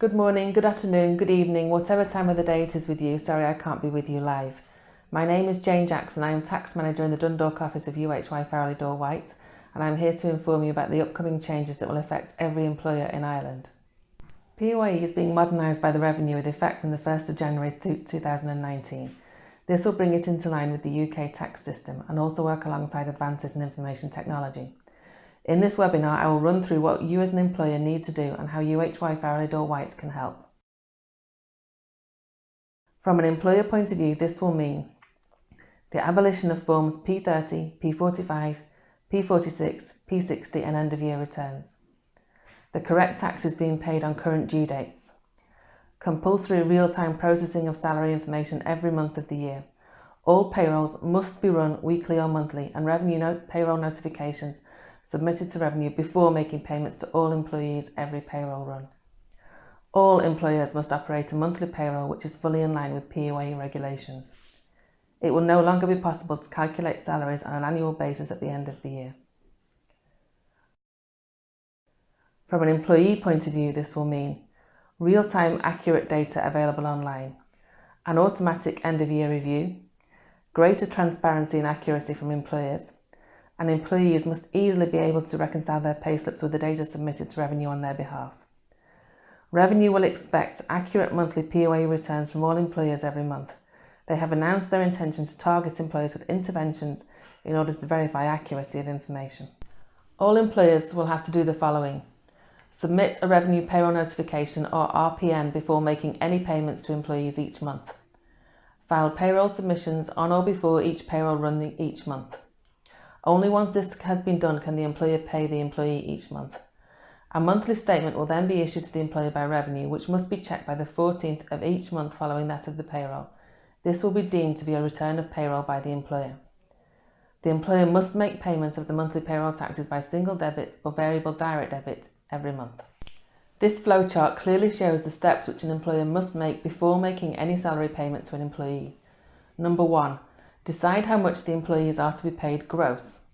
Good morning, good afternoon, good evening, whatever time of the day it is with you. Sorry I can't be with you live. My name is Jane Jackson. I am Tax Manager in the Dundalk office of UHY Farrelly, Dawe, and I'm here to inform you about the upcoming changes that will affect every employer in Ireland. PAYE is being modernised by the Revenue with effect from the 1st of January 2019. This will bring it into line with the UK tax system and also work alongside advances in information technology. In this webinar, I will run through what you as an employer need to do and how UHY Farrelly Dawe can help. From an employer point of view, this will mean the abolition of forms P30, P45, P46, P60 and end-of-year returns. The correct taxes being paid on current due dates. Compulsory real-time processing of salary information every month of the year. All payrolls must be run weekly or monthly and payroll notifications submitted to Revenue before making payments to all employees every payroll run. All employers must operate a monthly payroll which is fully in line with PAYE regulations. It will no longer be possible to calculate salaries on an annual basis at the end of the year. From an employee point of view, this will mean real-time accurate data available online, an automatic end-of-year review, greater transparency and accuracy from employers, and employees must easily be able to reconcile their payslips with the data submitted to Revenue on their behalf. Revenue will expect accurate monthly PAYE returns from all employers every month. They have announced their intention to target employers with interventions in order to verify accuracy of information. All employers will have to do the following: submit a Revenue Payroll Notification or RPN before making any payments to employees each month. File payroll submissions on or before each payroll run each month. Only once this has been done can the employer pay the employee each month. A monthly statement will then be issued to the employer by Revenue, which must be checked by the 14th of each month following that of the payroll. This will be deemed to be a return of payroll by the employer. The employer must make payment of the monthly payroll taxes by single debit or variable direct debit every month. This flowchart clearly shows the steps which an employer must make before making any salary payment to an employee. Number 1. Decide how much the employees are to be paid gross.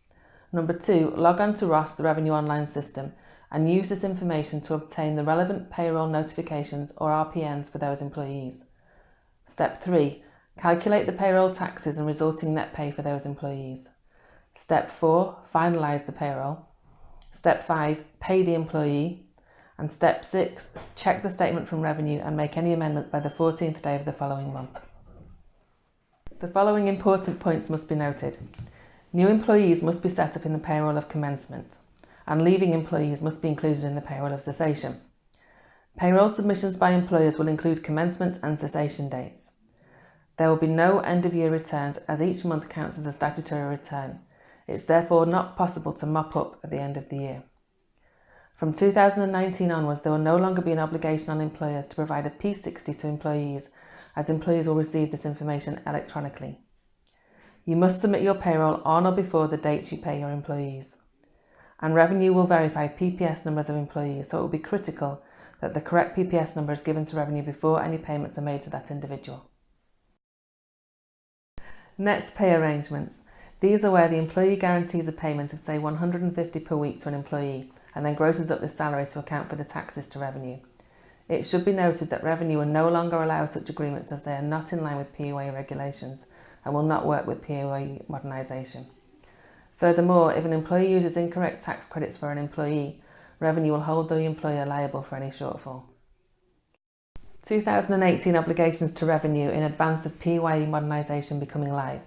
Number 2. Log on to ROS, the Revenue Online system, and use this information to obtain the relevant payroll notifications or RPNs for those employees. Step 3. Calculate the payroll taxes and resulting net pay for those employees. Step 4. Finalise the payroll. Step 5. Pay the employee. And Step 6. Check the statement from Revenue and make any amendments by the 14th day of the following month. The following important points must be noted. New employees must be set up in the payroll of commencement, and leaving employees must be included in the payroll of cessation. Payroll submissions by employers will include commencement and cessation dates. There will be no end-of-year returns as each month counts as a statutory return. It's therefore not possible to mop up at the end of the year. From 2019 onwards, there will no longer be an obligation on employers to provide a P60 to employees, as employees will receive this information electronically. You must submit your payroll on or before the dates you pay your employees. And Revenue will verify PPS numbers of employees, so it will be critical that the correct PPS number is given to Revenue before any payments are made to that individual. Net pay arrangements. These are where the employee guarantees a payment of say £150 per week to an employee and then grosses up the salary to account for the taxes to Revenue. It should be noted that Revenue will no longer allow such agreements as they are not in line with PAYE regulations and will not work with PAYE Modernisation. Furthermore, if an employee uses incorrect tax credits for an employee, Revenue will hold the employer liable for any shortfall. 2018 obligations to Revenue in advance of PAYE Modernisation becoming live.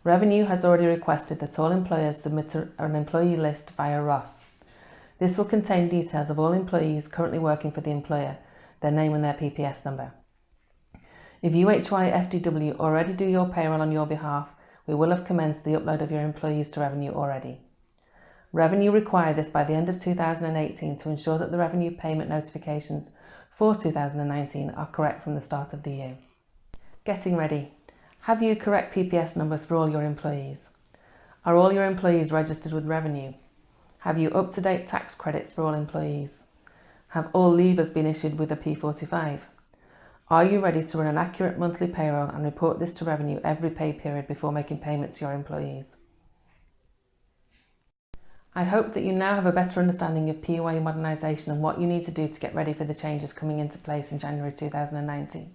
Revenue has already requested that all employers submit an employee list via ROS. This will contain details of all employees currently working for the employer, their name and their PPS number. If UHY FDW already do your payroll on your behalf, we will have commenced the upload of your employees to Revenue already. Revenue require this by the end of 2018 to ensure that the Revenue payment notifications for 2019 are correct from the start of the year. Getting ready. Have you correct PPS numbers for all your employees? Are all your employees registered with Revenue? Have you up-to-date tax credits for all employees? Have all leavers been issued with a P45? Are you ready to run an accurate monthly payroll and report this to Revenue every pay period before making payment to your employees? I hope that you now have a better understanding of PAYE Modernisation and what you need to do to get ready for the changes coming into place in January 2019.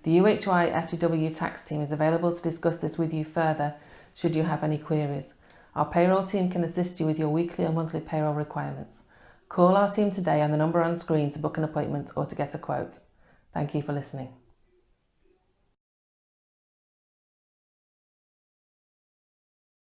The UHY FDW tax team is available to discuss this with you further should you have any queries. Our payroll team can assist you with your weekly or monthly payroll requirements. Call our team today on the number on screen to book an appointment or to get a quote. Thank you for listening.